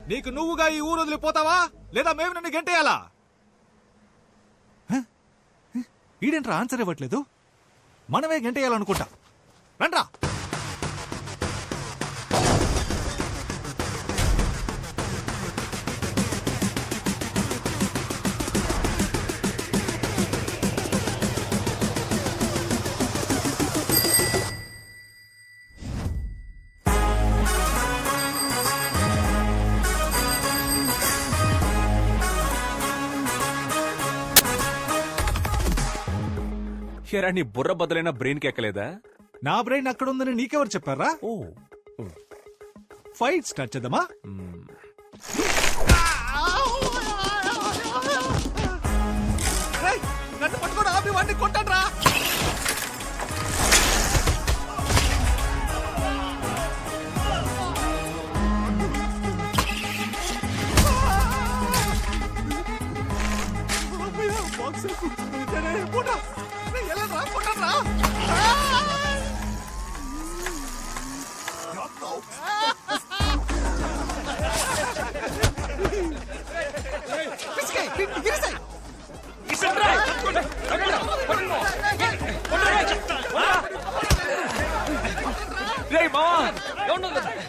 నీకు నువ్వుగా ఈ ఊరు వదిలిపోతావా లేదా మేము నిన్ను గెంటేయాలా? ఈడేంట్రా ఆన్సర్ ఇవ్వట్లేదు? మనమే గెంటేయాలనుకుంటా. రండ్రా. నీ బుర్ర బదులైన బ్రెయిన్ కి ఎక్కలేదా? నా బ్రెయిన్ అక్కడ ఉందని నీకెవరు చెప్పారా? ఓ ఫైట్ స్టార్ట్ చేద్దామా? నన్ను పట్టుకోండి, ఆపి వాడిని కొట్టండి రా.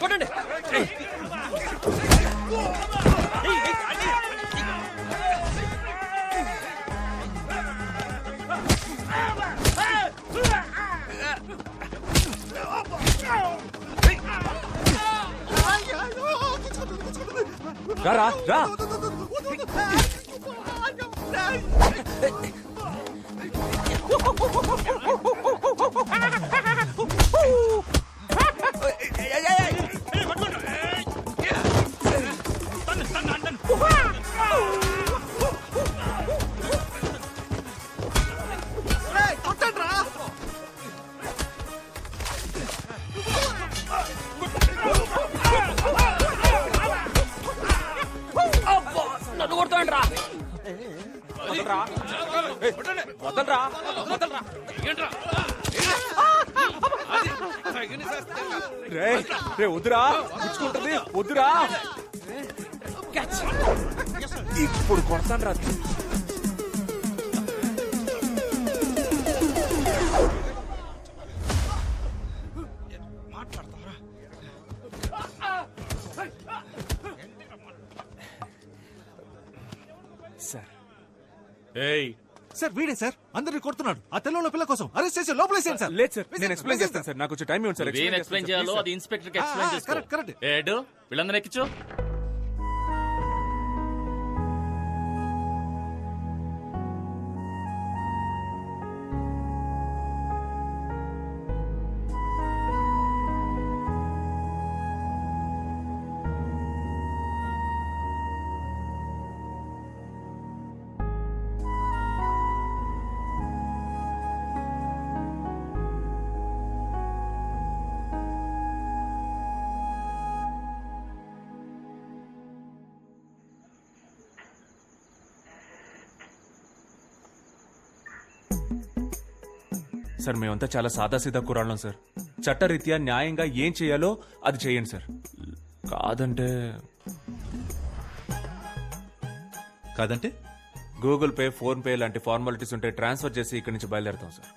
కొట్టండి. రా రా. నన్ను కొడతాండి రా. వదలరా. రే వద్దురా, పుచ్చుకుంటుంది. వద్దురా. ఇప్పుడు కొడతాను రా. సార్ వీడే సార్ అందరిని కొడుతున్నాడు. ఆ తెల్లంలో పిల్ల కోసం అరెస్ట్ చేసి లోపలేసేయండి సార్. లేదు సార్, నేను ఎక్స్ప్లెయిన్ చేస్తాను సార్. నాకు కొంచెం టైం ఇవ్వండి సార్. ఏం ఎక్స్ప్లెయిన్ చేయాలో అది ఇన్స్పెక్టర్ కి ఎక్స్ప్లెయిన్ చేసుకో. కరెక్ట్. ఏడు వీళ్ళందరూ ఎక్కించు. సార్ మేమంతా చాలా సాదాసీదా కురాళ్ళం సార్. చట్టరీత్యా న్యాయంగా ఏం చేయాలో అది చేయండి సార్. కాదంటే గూగుల్ పే, ఫోన్ పే లాంటి ఫార్మాలిటీస్ ఉంటే ట్రాన్స్ఫర్ చేసి ఇక్కడి నుంచి బయలుదేరుతాం సార్.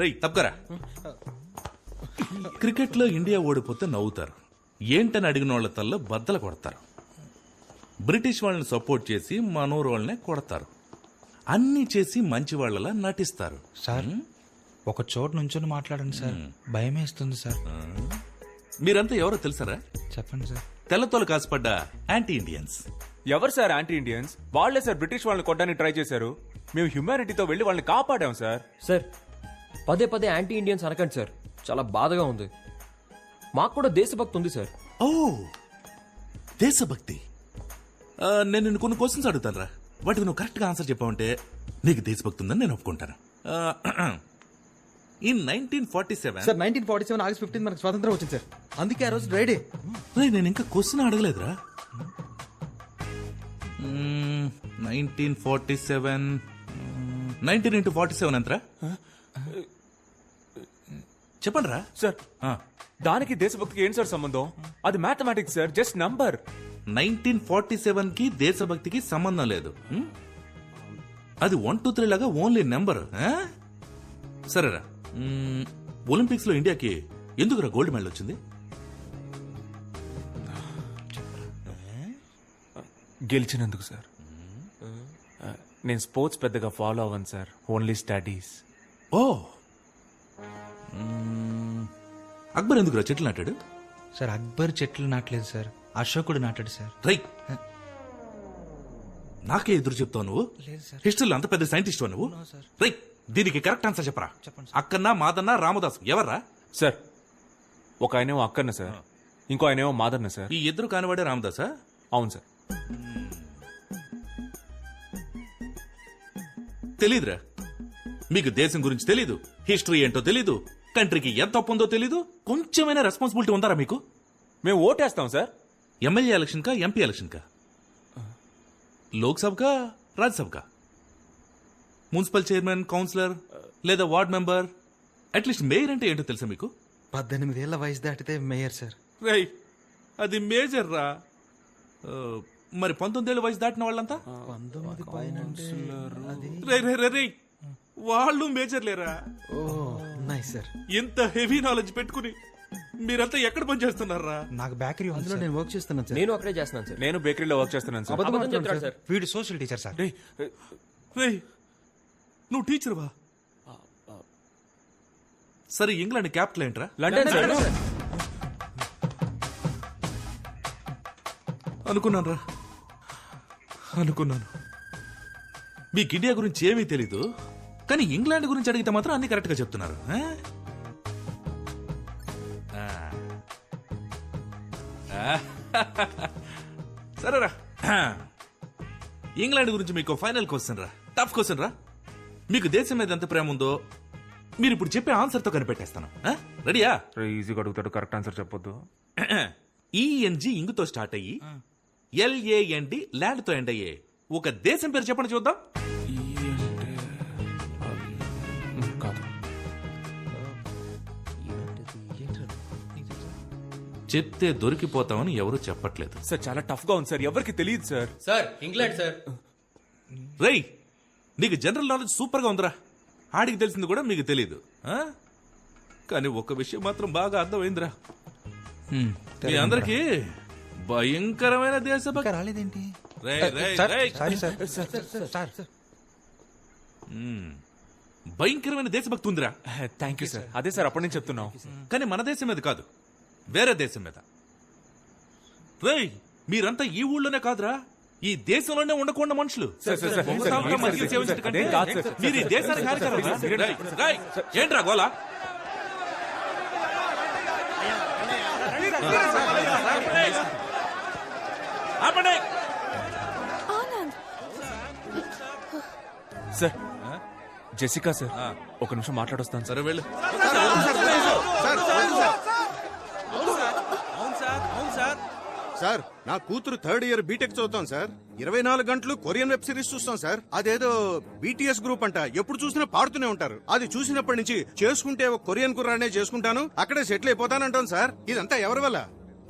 రై తప్పకరా. క్రికెట్ లో ఇండియా ఓడిపోతే నవ్వుతారు, ఏంటని అడిగిన వాళ్ళ తల్ల బద్దలు కొడతారు. బ్రిటిష్ వాళ్ళని సపోర్ట్ చేసి మనోరు వాళ్ళనే కొడతారు. అన్ని చేసి మంచి వాళ్ళలా నటిస్తారు. సార్ ఒక చోటు నుంచొని మాట్లాడండి సార్, భయమేస్తుంది సార్. మీరంతా ఎవరో తెలుసారా? చెప్పండి సార్. తెల్లతోలు కాసుపడ్డ యాంటీ ఇండియన్స్. ఎవరు సార్ యాంటీ ఇండియన్స్? వాళ్లే సార్ బ్రిటిష్ వాళ్ళని కొట్టడానికి ట్రై చేశారు. మేము హ్యూమానిటీతో వెళ్లి వాళ్ళని కాపాడాం సార్. సార్ పదే పదే యాంటీ ఇండియన్స్ అనకండి సార్, చాలా బాధగా ఉంది. మాకు కూడా దేశభక్తి ఉంది సార్. ఓ దేశభక్తి. నేను నిన్ను కొన్ని క్వశ్చన్స్ అడుగుతాను రా, వాటికి నువ్వు కరెక్ట్ గా ఆన్సర్ చెప్పావంటే నీకు దేశభక్తి ఉందని నేను ఒప్పుకుంటాను. ఇన్ 1947 సార్ 1947 ఆగస్ట్ 15 మనకు స్వాతంత్రం వచ్చింది సార్, అందుకే ఆ రోజు డ్రైడే. నేను ఇంకా క్వశ్చన్ అడగలేదురా. 1947 19 into 47 ఎంతరా? చెప్పండి రా సార్ దానికి దేశభక్తికి ఏం సార్ సంబంధం? అది మ్యాథమెటిక్స్ సార్, జస్ట్ నంబర్. 1947 కి దేశభక్తికి సంబంధం లేదు. అది 1, 2, 3 లాగా ఓన్లీ నెంబర్. సరేరా, ఒలింపిక్స్ లో ఇండియాకి ఎందుకురా గోల్డ్ మెడల్ వచ్చింది? గెలిచినందుకు సార్. నేను స్పోర్ట్స్ పెద్దగా ఫాలో అవ్వను సార్, ఓన్లీ స్టడీస్. ఓ, అక్బర్ ఎందుకురా చెట్లు నాటాడు? సార్ అక్బర్ చెట్లు నాటలేదు సార్, అశోకుడు నాటాడు సార్. రై, నాకే ఎదురు చెప్తావు నువ్వు? లేదు సార్. హిస్టరీలో అంత పెద్ద సైంటిస్ట్ నువ్వు? సార్. రై, దీనికి కరెక్ట్ ఆన్సర్ చెప్పరా. చెప్పండి అక్కన్న, మాదన్న, రామదాస్ ఎవర్రా? సార్ ఒక ఆయనేమో అక్కన్న సార్, ఇంకో ఆయనేమో మాదన్న సార్. ఈ ఇద్దరు కానివాడే రామదాసా? అవును సార్. తెలీదురా, మీకు దేశం గురించి తెలీదు, హిస్టరీ ఏంటో తెలీదు, కంట్రీకి ఎంత తప్పు ఉందో తెలీదు. కొంచెమైనా రెస్పాన్సిబిలిటీ ఉందారా మీకు? మేము ఓటేస్తాం సార్. ఎమ్మెల్యే ఎలక్షన్ కా, ఎంపీ ఎలక్షన్ కా, లోక్సభ కా, రాజ్యసభ కా, మున్సిపల్ చైర్మన్, కౌన్సిలర్ లేదా వార్డ్ మెంబర్, అట్లీస్ట్ మేయర్ అంటే ఏంటో తెలుసా మీకు? 18 ఏళ్ల వయసు దాటితే మేయర్ సార్. రై, అది మేజర్ రా. మరి 19 ఏళ్ళ వయసు దాటిన వాళ్ళంతా 19 పైన రే రే రే రే, వాళ్ళు మేజర్ లేరా? ఓ నైస్ సార్. ఎంత హెవీ నాలెడ్జ్ పెట్టుకుని మీరంతా ఎక్కడ పని చేస్తున్నారా? నాకు బేకరీ అందులో నేను వర్క్ చేస్తున్నాను సార్. నేను అక్కడే చేస్తున్నాను సార్. నేను బేకరీలో వర్క్ చేస్తున్నాను సార్. అబద్ధం చెప్తాడు సార్. వీడు సోషల్ టీచర్ సార్. రేయ్, నువ్వు టీచర్వా? సరే, ఇంగ్లాండ్ క్యాపిటల్ ఏంట్రా? London sir. అనుకున్నాను రా, అనుకున్నాను. మీకు ఇండియా గురించి ఏమీ తెలీదు, కానీ ఇంగ్లాండ్ గురించి అడిగితే మాత్రం అన్ని కరెక్ట్ గా చెప్తున్నారు. సరేరా, ఇంగ్లాండ్ గురించి మీకు ఫైనల్ క్వశ్చన్ రా, టఫ్ క్వశ్చన్ రా. మీకు దేశం మీద ఎంత ప్రేమ ఉందో మీరు ఇప్పుడు చెప్పే ఆన్సర్ తో కనిపెట్టేస్తాను. రెడీయా? ఈజీగా అడుగుతాడు, కరెక్ట్ ఆన్సర్ చెప్పొద్దు. ఈఎన్జి ఇంగుతో స్టార్ట్ అయ్యి LAND ల్యాండ్ తో ఎండ్ అయ్యే ఒక దేశం పేరు చెప్పండి చూద్దాం. కాదు. చెప్తే దొరికిపోతామని ఎవరు చెప్పట్లేదు. సార్ చాలా టఫ్ గా ఉంది సార్, ఎవరికి తెలియదు సార్. Sir England sir. రేయ్, నీకు జనరల్ నాలెడ్జ్ సూపర్ గా ఉందిరా. ఆడికి తెలిసింది కూడా మీకు తెలియదు. కానీ ఒక విషయం మాత్రం బాగా అర్థమైందిరా, మీ అందరికి భయంకరమైన దేశభక్తి రాలేదేంటి? రేయ్, రేయ్, రేయ్. భయంకరమైన దేశభక్తి ఉందిరా. Thank you sir. అదే సార్ అప్పటి నుంచి చెప్తున్నాం. కానీ మన దేశం మీద కాదు, వేరే దేశం మీద. రేయ్, మీరంతా ఈ ఊళ్ళోనే కాదురా, ఈ దేశంలోనే ఉండకుండా మనుషులు. ఒకసారిగా మధ్య సేవించడం కంటే మీరు ఈ దేశానికి హానికరం రా. రేయ్, రేయ్, ఏంట్రా గోలా? ఆపండి. సార్ జెసికా సార్, ఒక నిమిషం మాట్లాడొస్తాను సార్. సరే వెళ్ళు. సార్, నా కూతురు 3rd ఇయర్ బీటెక్ చదువుతాం సార్. 24 గంటలు కొరియన్ వెబ్ సిరీస్ చూస్తాం సార్. అదేదో BTS గ్రూప్ అంట, ఎప్పుడు చూసినా పాడుతూనే ఉంటారు. అది చూసినప్పటి నుంచి చేసుకుంటే ఒక కొరియన్ కుర్రానే చేసుకుంటాను, అక్కడే సెటిల్ అయిపోతానంటాం సార్. ఇదంతా ఎవరి వల్ల?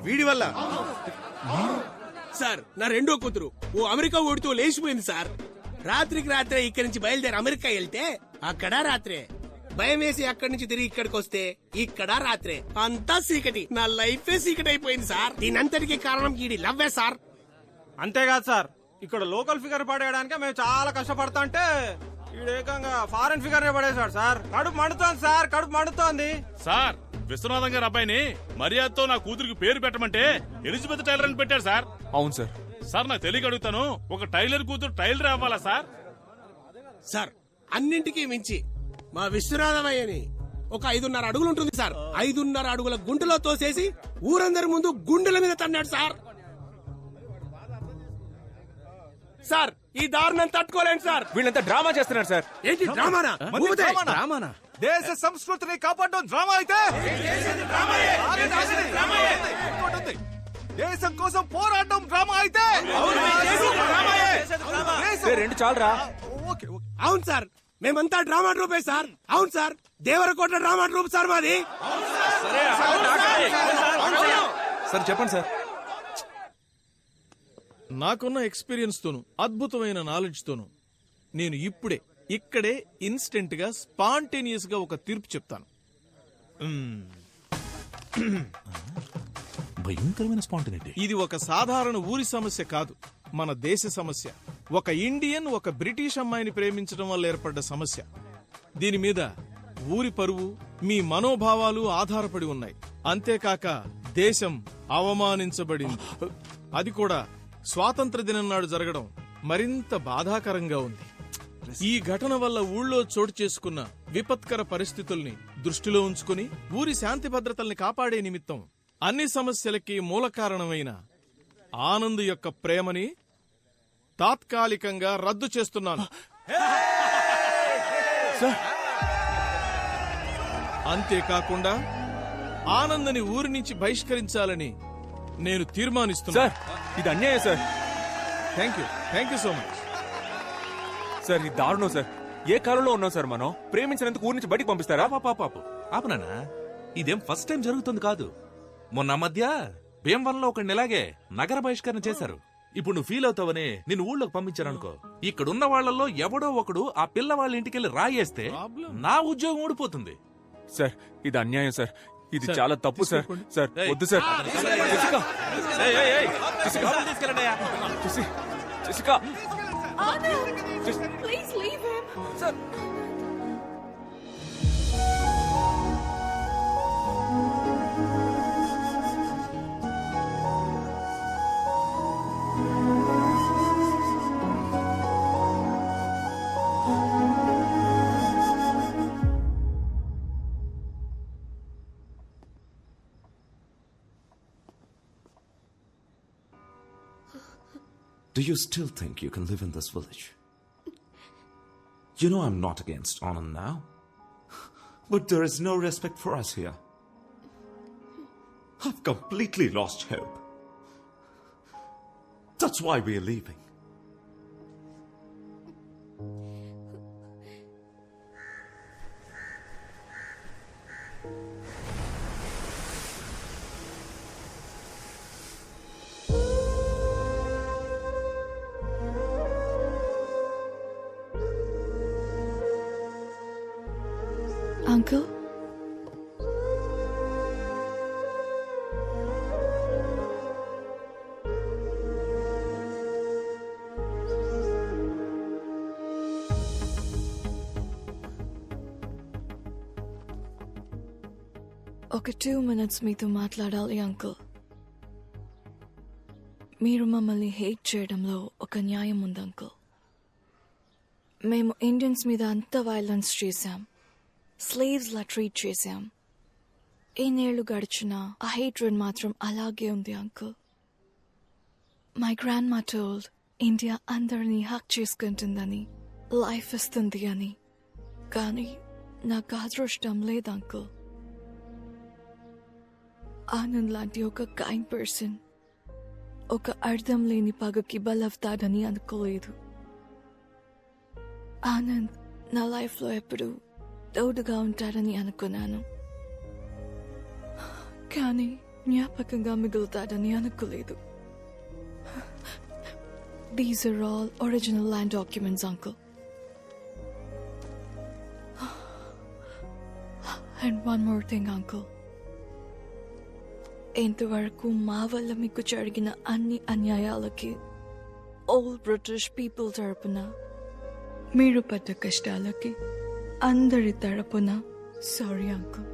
వీడి వల్ల. సార్, నా రెండో కూతురు ఓ అమెరికా ఓడితో లేచిపోయింది సార్. రాత్రికి రాత్రే ఇక్కడి నుంచి బయలుదేరి అమెరికా వెళ్తే అక్కడ రాత్రే, భయం వేసి అక్కడి నుంచి తిరిగి ఇక్కడికి వస్తే ఇక్కడ రాత్రే, అంతా చీకటి. నా లైఫే చీకటి అయిపోయింది సార్. దీనంతటికి కారణం ఈడి లవ్వే సార్. అంతేకాదు సార్, ఇక్కడ లోకల్ ఫిగర్ పడేయడానికి మేము చాలా కష్టపడతా అంటే ఈడేకంగా ఫారెన్ ఫిగర్ పడేశాడు సార్. కడుపు మండుతోంది సార్, కడుపు మండుతోంది సార్. విశ్వనాథం గారి అబ్బాయిని మర్యాదతో నా కూతురికి పేరు పెట్టమంటే ఎలిజబెత్ టైలర్ అని పెట్టారు సార్. అవును సార్. సార్, నాకు తెలియక అడుగుతాను, ఒక టైలర్ కూతురు టైలర్ అవ్వాలా సార్? సార్, అన్నింటికీ మించి మా విశ్వనాథమయ్యని ఒక 5.5 అడుగులు ఉంటుంది సార్. 5.5 అడుగుల గుంటలో తోసేసి ఊరందరి ముందు గుండెల మీద తన్నాడు సార్. సార్, ఈ దారుణం తట్టుకోలేండి సార్. వీళ్ళంతా డ్రామా చేస్తున్నారు సార్. ఏంటి డ్రామానా? రామానా? దేశ సంస్కృతిని కాపాడడం డ్రామా అయితే, దేశం కోసం పోరాడడం డ్రామా అయితే, రెండు చాలరా. Okay okay. అవును సార్, మేమంతా డ్రామా ట్రూపే సార్. అవును sir, Devarakota drama troupe sir మాది. సార్ చెప్పండి సార్. నాకున్న ఎక్స్పీరియన్స్ తోను అద్భుతమైన నాలెడ్జ్ తోను నేను ఇక్కడే ఇన్స్టెంట్ గా స్పాంటేనియస్ గా ఒక తీర్పు చెప్తాను. భయంకరమైన స్పాంటినిటీ. ఇది ఒక సాధారణ ఊరి సమస్య కాదు, మన దేశ సమస్య. ఒక ఇండియన్ ఒక బ్రిటిష్ అమ్మాయిని ప్రేమించడం వల్ల ఏర్పడ్డ సమస్య. దీని మీద ఊరి పరువు, మీ మనోభావాలు ఆధారపడి ఉన్నాయి. అంతేకాక దేశం అవమానించబడింది. అది కూడా స్వాతంత్ర దినం నాడు జరగడం మరింత బాధాకరంగా ఉంది. ఈ ఘటన వల్ల ఊళ్ళో చోటు చేసుకున్న విపత్కర పరిస్థితుల్ని దృష్టిలో ఉంచుకుని ఊరి శాంతి భద్రతల్ని కాపాడే నిమిత్తం అన్ని సమస్యలకి మూల కారణమైన ఆనంద్ యొక్క ప్రేమని తాత్కాలికంగా రద్దు చేస్తున్నాను. అంతేకాకుండా ఆనందని ఊరి నుంచి బహిష్కరించాలని నేను తీర్మానిస్తున్నా. సార్ ఇది అన్యాయం sir. Thank you so much. Sir ఇది దారుణం సార్. ఏ కాలంలో ఉన్నాం సార్ మనం? ప్రేమించినందుకు ఊరి నుంచి బయటికి పంపిస్తారా? పాపాపు ఆపనా, ఇదేం ఫస్ట్ టైం జరుగుతుంది కాదు. మొన్న మధ్య భీమవరంలో ఒకడిని ఇలాగే నగర బహిష్కరణ చేశారు. ఇప్పుడు నువ్వు ఫీల్ అవుతావని నిన్ను ఊళ్ళోకి పంపించారనుకో, ఇక్కడున్న వాళ్లలో ఎవడో ఒకడు ఆ పిల్ల వాళ్ళ ఇంటికెళ్ళి రాయేస్తే నా ఉద్యోగం ఊడిపోతుంది. సార్ ఇది అన్యాయం సార్. ఇది సార్, చాలా తప్పు సార్. సార్ వద్దు sir. Jessica, Jessica, Please leave him. Sir. Do you still think you can live in this village? You know I'm not against Anand now. But there is no respect for us here. I've completely lost hope. That's why we're leaving. Uncle? ఒక 2 minutes మీతో మాట్లాడాలి uncle. మీరు మమ్మల్ని hate చేయడంలో ఒక న్యాయం ఉంది uncle. మేము ఇండియన్స్ మీద అంత వైలెన్స్ చేశాం, స్లేవ్స్ లా ట్రీట్ చేశాం. ఎన్నేళ్లు గడిచినా ఆ హేట్రెడ్ మాత్రం అలాగే ఉంది అంకుల్. మై గ్రాండ్ మా టోల్డ్ ఇండియా అందరినీ హక్ చేసుకుంటుందని, లైఫ్ ఇస్తుంది అని. కానీ నాకు అదృష్టం లేదు అంకుల్. ఆనంద్ లాంటి ఒక కైండ్ పర్సన్ ఒక అర్థం లేని పగకి బలవుతాడని అనుకోలేదు. ఆనంద్ నా లైఫ్లో ఎప్పుడు తోడుగా ఉంటాడని అనుకున్నాను, కానీ జ్ఞాపకంగా మిగులుతాడని అనుకోలేదు. These are all original land documents, uncle. And one more thing, uncle. ఇంతవరకు మా వల్ల మీకు జరిగిన అన్ని అన్యాయాలకి ఆల్ బ్రిటిష్ పీపుల్ తరపున, మీరు పడ్డ కష్టాలకి అందరి తరపున సారీ అంకుల్.